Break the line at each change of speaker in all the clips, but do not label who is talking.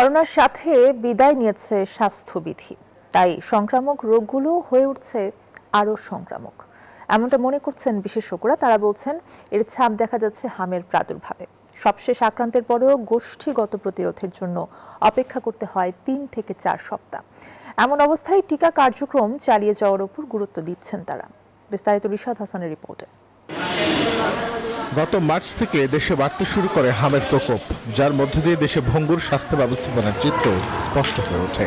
করোনার সাথে বিদায় নিয়েছে স্বাস্থ্যবিধি, তাই সংক্রামক রোগগুলো হয়ে উঠছে আরও সংক্রামক। এমনটা মনে করছেন বিশেষজ্ঞরা। তারা বলছেন এর ছাপ দেখা যাচ্ছে হামের প্রাদুর্ভাবে। সবশেষ আক্রান্তের পরেও গোষ্ঠীগত প্রতিরোধের জন্য অপেক্ষা করতে হয় 3 থেকে 4 সপ্তাহ। এমন অবস্থায় টিকা কার্যক্রম চালিয়ে যাওয়ার উপর গুরুত্ব দিচ্ছেন তারা। বিস্তারিত রিশাদ হাসানের রিপোর্টে।
গত মার্চ থেকে দেশে বাড়তে শুরু করে হামের প্রকোপ, যার মধ্য দিয়ে দেশে ভঙ্গুর স্বাস্থ্য ব্যবস্থাপনার চিত্র স্পষ্ট হয়ে ওঠে।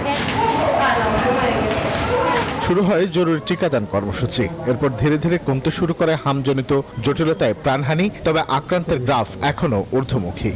শুরু হয় জরুরি টিকাদান কর্মসূচি। এরপর ধীরে ধীরে কমতে শুরু করে হামজনিত জটিলতায় প্রাণহানি, তবে আক্রান্তের গ্রাফ এখনো ঊর্ধ্বমুখী।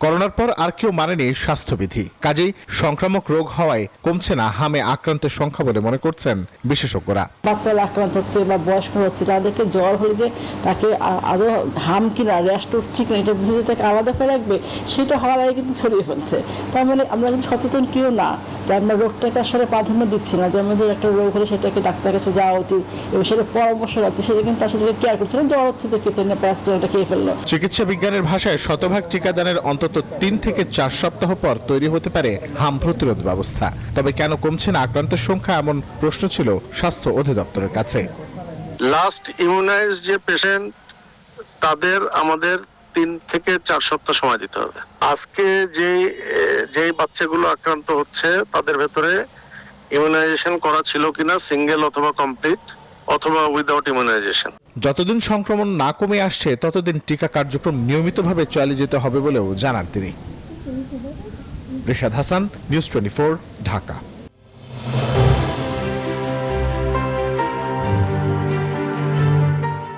করোনার পর আর কেউ মানেনি স্বাস্থ্যবিধি, কাজেই সংক্রামক রোগ হওয়ায় কমছে না হামে আক্রান্তের সংখ্যা বলে মনে করছেন বিশেষজ্ঞরা।
বাচ্চারা আক্রান্ত হচ্ছে বা বয়স্ক হচ্ছে, তাদেরকে জ্বর হলে যে তাকে আদৌ হাম কিনা র্যাশ উঠছে কিনা এটা বুঝে তাকে আলাদা করে রাখবে, সেটা হওয়ার আগে কিন্তু ছড়িয়ে ফেলছে। তার মানে আমরা কিন্তু সচেতন কেউ না, যে আমরা রোগটাকে আসলে প্রাধান্য দিচ্ছি না, যে আমাদের একটা রোগ হলে সেটাকে ডাক্তার কাছে যাওয়া উচিত এবং সেটা পরামর্শ রাখছে, সেটা কিন্তু আসলে কেয়ার করছে না। জ্বর হচ্ছে দেখেছেন না, প্যারাসিটামলটা খেয়ে ফেললো।
চিকিৎসা বিজ্ঞানের ভাষায় শতভাগ টিকাদানের অন্তত 3 থেকে 4 সপ্তাহ পর তৈরি হতে পারে হাম প্রতিরোধ ব্যবস্থা। তবে কেন কমছে না আক্রান্তের সংখ্যা, এমন প্রশ্ন ছিল স্বাস্থ্য অধিদপ্তরের কাছে।
লাস্ট ইমিউনাইজ যে পেশেন্ট, তাদের আমাদের 3 থেকে 4 সপ্তাহ সময় দিতে হবে। আজকে যেই বাচ্চাগুলো আক্রান্ত হচ্ছে তাদের ভেতরে ইমিউনাইজেশন করা ছিল কিনা, সিঙ্গেল অথবা কমপ্লিট অথবা উইদাউট ইমিউনাইজেশন।
যতদিন সংক্রমণ না কমে আসছে ততদিন টিকা কার্যক্রম নিয়মিতভাবে চালিয়ে যেতে হবে বলেও জানান তিনি। রিশাদ হাসান, নিউজ 24, ঢাকা।